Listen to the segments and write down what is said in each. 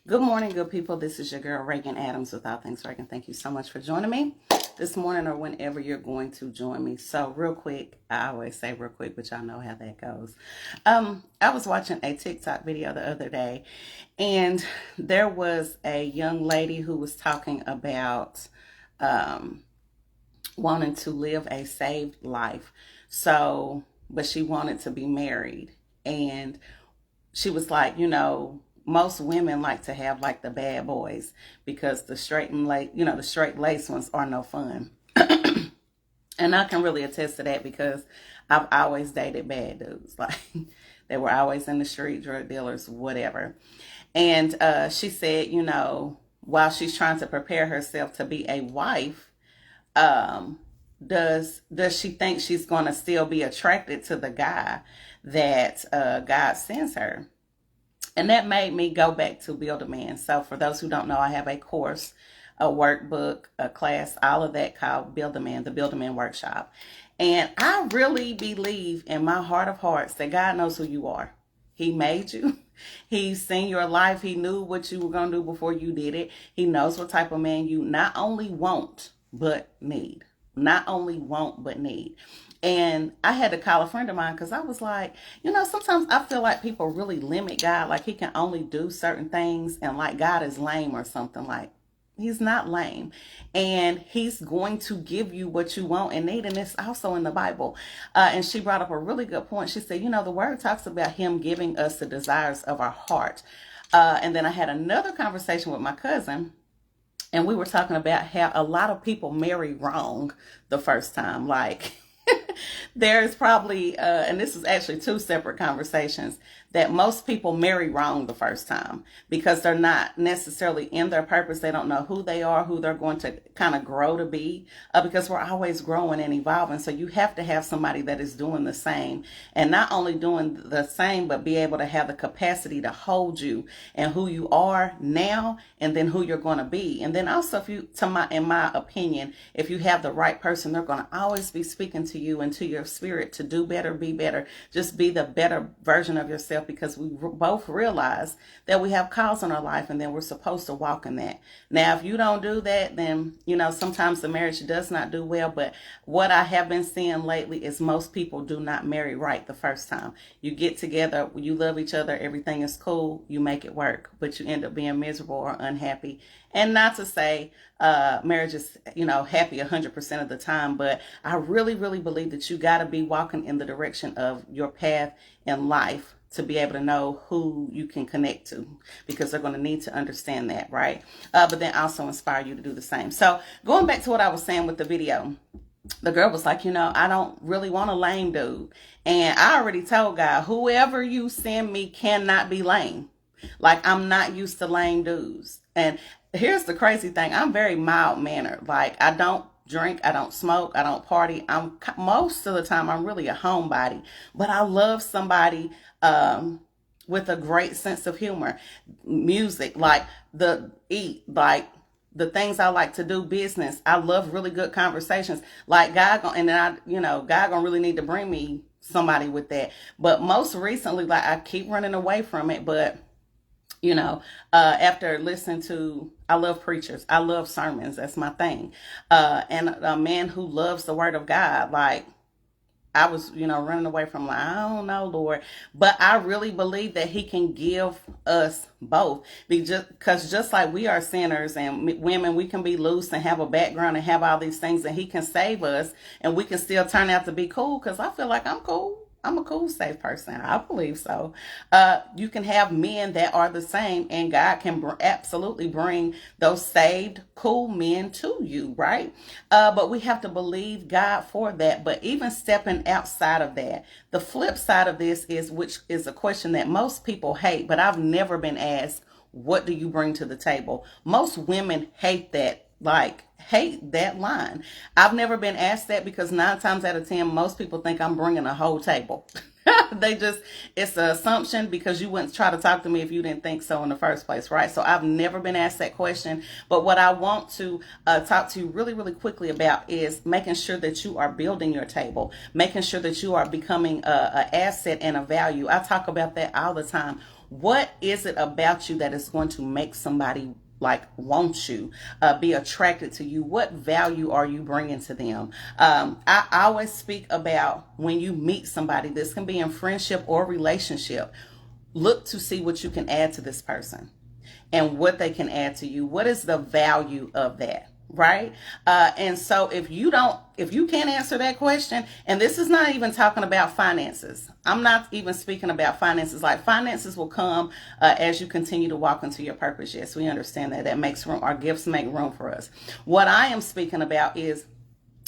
Good morning, good people. This is your girl, ReganMAdams with All Things Regan. Thank you so much for joining me this morning or whenever you're going to join me. So real quick, I always say real quick, but y'all know how that goes. I was watching a TikTok video the other day, and there was a young lady who was talking about wanting to live a saved life. So, but she wanted to be married. And she was like, most women like to have like the bad boys because the straight and late, the straight lace ones are no fun. And I can really attest to that because I've always dated bad dudes. Like they were always in the street, drug dealers, whatever. And she said, while she's trying to prepare herself to be a wife, does she think she's going to still be attracted to the guy that God sends her? And that made me go back to Build a Man. So for those who don't know, I have a course, a workbook, a class, all of that called Build a Man, the Build a Man Workshop. And I really believe in my heart of hearts that God knows who you are. He made you. He's seen your life. He knew what you were going to do before you did it. He knows what type of man you not only want, but need. Not only want, but need. And I had to call a friend of mine because I was like, sometimes I feel like people really limit God. Like he can only do certain things and like God is lame or something. Like he's not lame. And he's going to give you what you want and need. And it's also in the Bible. And she brought up a really good point. She said, the word talks about him giving us the desires of our heart. And then I had another conversation with my cousin. And we were talking about how a lot of people marry wrong the first time. Like there's probably, and this is actually two separate conversations, that most people marry wrong the first time because they're not necessarily in their purpose. They don't know who they are, who they're going to kind of grow to be, because we're always growing and evolving. So you have to have somebody that is doing the same, and not only doing the same, but be able to have the capacity to hold you and who you are now and then who you're going to be. And then also, in my opinion, if you have the right person, they're going to always be speaking to you and to your spirit to do better, be better, just be the better version of yourself, because we both realize that we have calls in our life and then we're supposed to walk in that. Now, if you don't do that, then, sometimes the marriage does not do well. But what I have been seeing lately is most people do not marry right the first time. You get together, you love each other, everything is cool, you make it work, but you end up being miserable or unhappy. And not to say marriage is, happy 100% of the time, but I really, really believe that you got to be walking in the direction of your path in life to be able to know who you can connect to, because they're going to need to understand that, right? But then also inspire you to do the same. So going back to what I was saying with the video, the girl was like, I don't really want a lame dude. And I already told God, whoever you send me cannot be lame. Like, I'm not used to lame dudes. And here's the crazy thing. I'm very mild-mannered. Like, I don't drink, I don't smoke, I don't party. Most of the time, I'm really a homebody. But I love somebody with a great sense of humor. Music, like the things I like to do, business. I love really good conversations. Like God gonna really need to bring me somebody with that. But most recently, like I keep running away from it. But after listening to, I love preachers, I love sermons. That's my thing. And a man who loves the word of God, like I was, running away from, like, I don't know, Lord. But I really believe that he can give us both. Because just like we are sinners and women, we can be loose and have a background and have all these things, and he can save us and we can still turn out to be cool, because I feel like I'm cool. I'm a cool, safe person. I believe so. You can have men that are the same, and God can absolutely bring those saved, cool men to you, right? But we have to believe God for that. But even stepping outside of that, the flip side of this is, which is a question that most people hate, but I've never been asked, what do you bring to the table? Most women hate that. Hate that line. I've never been asked that, because 9 times out of 10, most people think I'm bringing a whole table. It's an assumption, because you wouldn't try to talk to me if you didn't think so in the first place, right? So I've never been asked that question. But what I want to talk to you really, really quickly about is making sure that you are building your table, making sure that you are becoming an asset and a value. I talk about that all the time. What is it about you that is going to make somebody like want you, be attracted to you? What value are you bringing to them? I always speak about when you meet somebody, this can be in friendship or relationship, look to see what you can add to this person and what they can add to you. What is the value of that? Right? And so if you can't answer that question, and this is not even talking about finances. I'm not even speaking about finances. Like, finances will come as you continue to walk into your purpose. Yes, we understand that. That makes room. Our gifts make room for us. What I am speaking about is,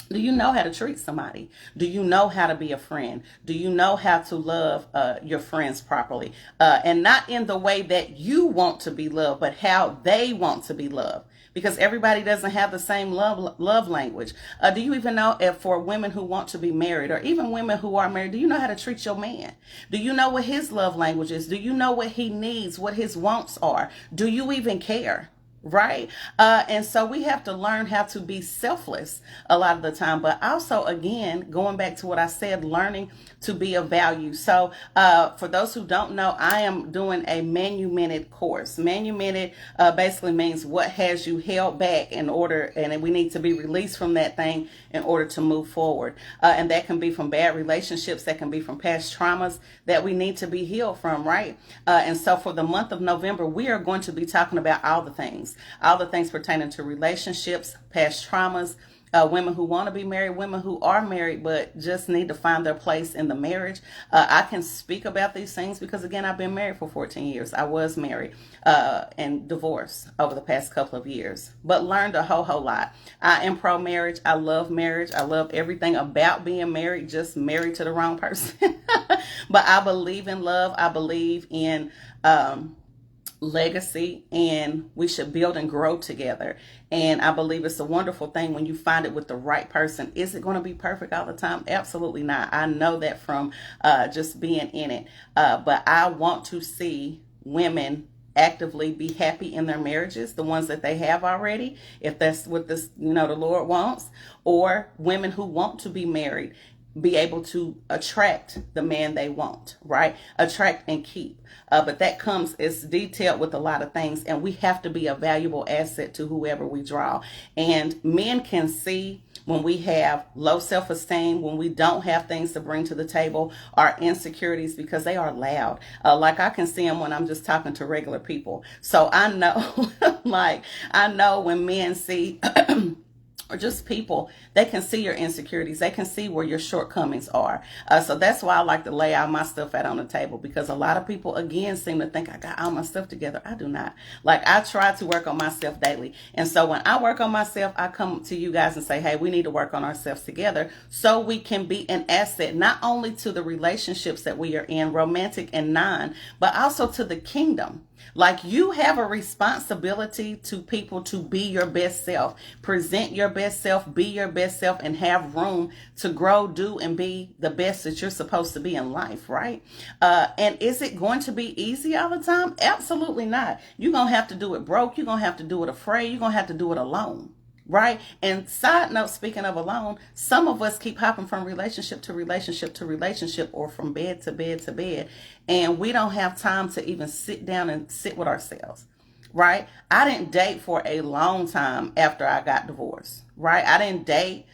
do you know how to treat somebody? Do you know how to be a friend? Do you know how to love your friends properly? And not in the way that you want to be loved, but how they want to be loved. Because everybody doesn't have the same love language. Do you even know if for women who want to be married, or even women who are married, do you know how to treat your man? Do you know what his love language is? Do you know what he needs, what his wants are? Do you even care? Right? And so we have to learn how to be selfless a lot of the time, but also, again, going back to what I said, learning to be of value. So for those who don't know, I am doing a Manumitted course. Manumitted basically means what has you held back in order, and we need to be released from that thing in order to move forward. And that can be from bad relationships, that can be from past traumas that we need to be healed from, right? And so for the month of November, we are going to be talking about all the things pertaining to relationships, past traumas, women who want to be married, women who are married but just need to find their place in the marriage. I can speak about these things because, again, I've been married for 14 years. I was married and divorced over the past couple of years, but learned a whole lot. I am pro-marriage. I love marriage. I love everything about being married, just married to the wrong person. But I believe in love. I believe in legacy, and we should build and grow together. And I believe it's a wonderful thing when you find it with the right person. Is it going to be perfect all the time? Absolutely not. I know that from just being in it. But I want to see women actively be happy in their marriages, the ones that they have already, if that's what this, the Lord wants, or women who want to be married be able to attract the man they want, right? Attract and keep. But that comes, it's detailed with a lot of things, and we have to be a valuable asset to whoever we draw. And men can see when we have low self-esteem, when we don't have things to bring to the table, our insecurities, because they are loud. Like, I can see them when I'm just talking to regular people. So I know, I know when men see or just people, they can see your insecurities. They can see where your shortcomings are. So that's why I like to lay all my stuff out on the table, because a lot of people, again, seem to think I got all my stuff together. I do not. Like, I try to work on myself daily. And so when I work on myself, I come to you guys and say, hey, we need to work on ourselves together so we can be an asset, not only to the relationships that we are in, romantic and non, but also to the kingdom. Like, you have a responsibility to people to be your best self, present your best self, be your best self, and have room to grow, do, and be the best that you're supposed to be in life, right? And is it going to be easy all the time? Absolutely not. You're going to have to do it broke. You're going to have to do it afraid. You're going to have to do it alone. Right? And side note, speaking of alone, some of us keep hopping from relationship to relationship to relationship, or from bed to bed to bed, and we don't have time to even sit down and sit with ourselves. Right? I didn't date for a long time after I got divorced. Right? I didn't date.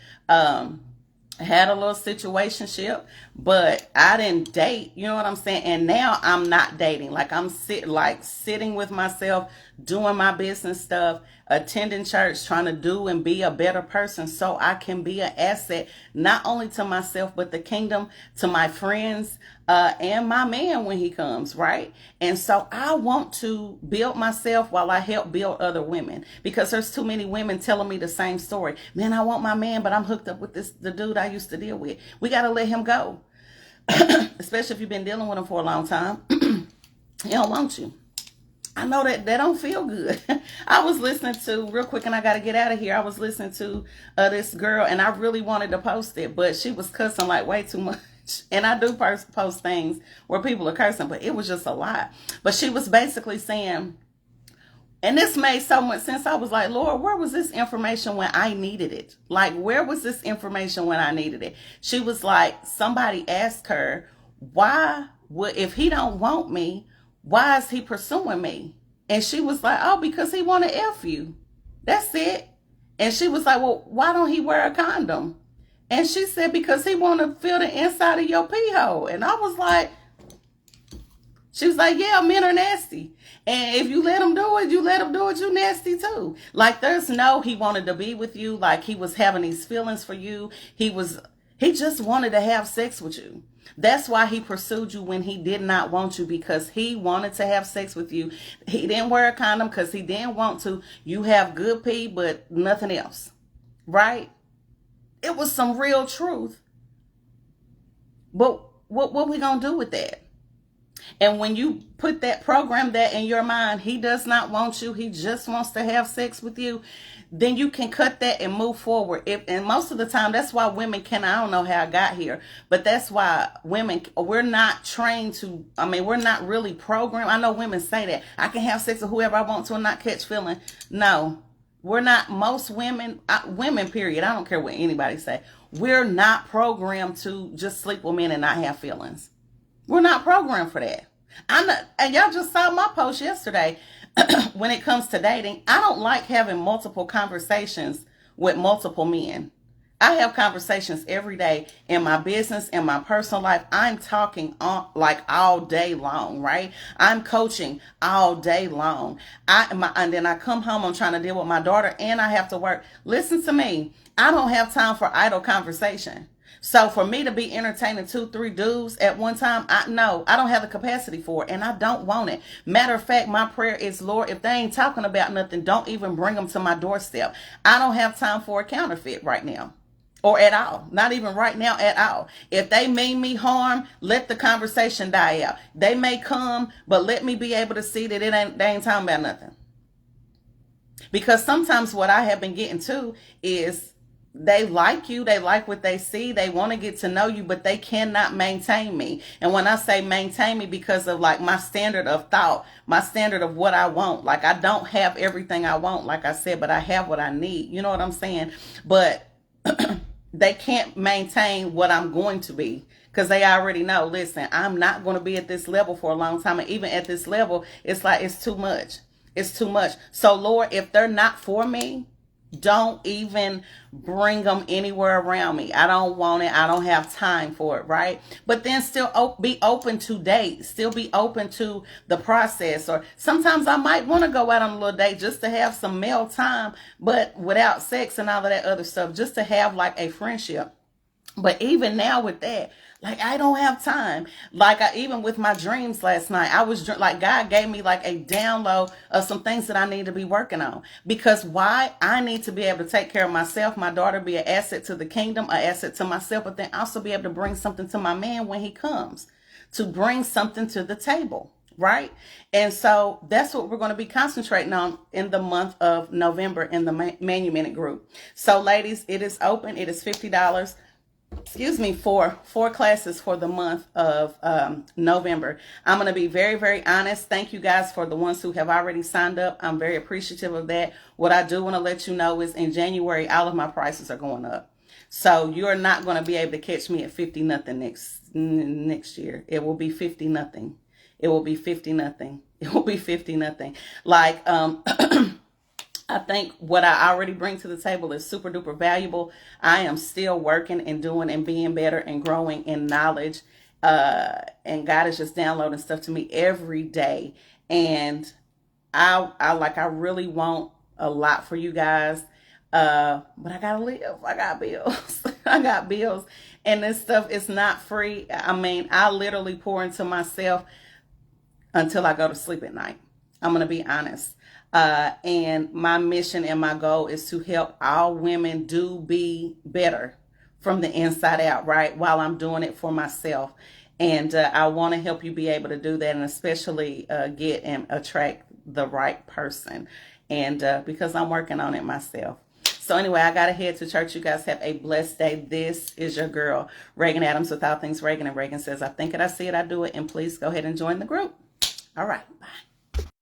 Had a little situationship, but I didn't date, you know what I'm saying? And now I'm not dating. Like, I'm sitting with myself, doing my business stuff, attending church, trying to do and be a better person so I can be an asset, not only to myself, but the kingdom, to my friends, and my man when he comes, right? And so I want to build myself while I help build other women, because there's too many women telling me the same story. Man, I want my man, but I'm hooked up with the dude I used to deal with. We got to let him go. Especially if you've been dealing with him for a long time. He don't want you. I know that don't feel good. I was listening to, real quick, and I got to get out of here. I was listening to this girl, and I really wanted to post it, but she was cussing like way too much. And I do post things where people are cursing, but it was just a lot. But she was basically saying, and this made so much sense. I was like, Lord, where was this information when I needed it? Like, where was this information when I needed it? She was like, somebody asked her, if he don't want me, Why is he pursuing me? And she was like, oh, because he want to F you. That's it. And she was like, well, why don't he wear a condom? And she said, because he want to feel the inside of your pee hole. And I was like, she was like, yeah, men are nasty. And if you let him do it, you nasty too. Like, there's no, he wanted to be with you. Like, he was having these feelings for you. He just wanted to have sex with you. That's why he pursued you when he did not want you, because he wanted to have sex with you. He didn't wear a condom because he didn't want to. You have good pee, but nothing else. Right? It was some real truth. But what we gonna do with that? And when you program that in your mind, he does not want you, he just wants to have sex with you, then you can cut that and move forward. And most of the time, that's why women I don't know how I got here, but that's why women, we're not trained to, we're not really programmed. I know women say that, I can have sex with whoever I want to and not catch feeling. No, we're not. Most women, period, I don't care what anybody say, we're not programmed to just sleep with men and not have feelings. We're not programmed for that. And y'all just saw my post yesterday. When it comes to dating, I don't like having multiple conversations with multiple men. I have conversations every day in my business, in my personal life. I'm talking all day long, right? I'm coaching all day long. And then I come home, I'm trying to deal with my daughter, and I have to work. Listen to me. I don't have time for idle conversation. So for me to be entertaining 2-3 dudes at one time, I don't have the capacity for it, and I don't want it. Matter of fact, my prayer is, Lord, if they ain't talking about nothing, don't even bring them to my doorstep. I don't have time for a counterfeit right now, or at all. Not even right now at all. If they mean me harm, let the conversation die out. They may come, but let me be able to see that they ain't talking about nothing. Because sometimes what I have been getting to is, they like you, they like what they see, they want to get to know you, but they cannot maintain me. And when I say maintain me, because of like my standard of thought, my standard of what I want. Like, I don't have everything I want, like I said, but I have what I need. You know what I'm saying? But they can't maintain what I'm going to be, because they already know, listen, I'm not going to be at this level for a long time. And even at this level, it's like, it's too much. It's too much. So Lord, if they're not for me, don't even bring them anywhere around me. I don't want it. I don't have time for it, right? But then still be open to dates. Still be open to the process. Or sometimes I might want to go out on a little date just to have some male time, but without sex and all of that other stuff, just to have like a friendship. But even now with that, like, I don't have time. Like, even with my dreams last night, I was like, God gave me like a download of some things that I need to be working on. Because why? I need to be able to take care of myself, my daughter, be an asset to the kingdom, an asset to myself, but then also be able to bring something to my man when he comes, to bring something to the table. Right? And so that's what we're going to be concentrating on in the month of November in the Manumitted Group. So ladies, it is open. It is $50. For 4 classes for the month of November. I'm going to be very, very honest. Thank you guys for the ones who have already signed up. I'm very appreciative of that. What I do want to let you know is in January, all of my prices are going up. So you're not going to be able to catch me at 50 nothing next year. It will be 50 nothing. It will be 50 nothing. It will be 50 nothing. Like, I think what I already bring to the table is super duper valuable. I am still working and doing and being better and growing in knowledge. And God is just downloading stuff to me every day. And I really want a lot for you guys. But I gotta live. I got bills. I got bills. And this stuff is not free. I literally pour into myself until I go to sleep at night. I'm gonna be honest. And my mission and my goal is to help all women be better from the inside out, right? While I'm doing it for myself. And I want to help you be able to do that, and especially get and attract the right person. And because I'm working on it myself. So anyway, I got to head to church. You guys have a blessed day. This is your girl, ReganMAdams, with all things Regan. And Regan says, I think it, I see it, I do it. And please go ahead and join the group. All right. Bye.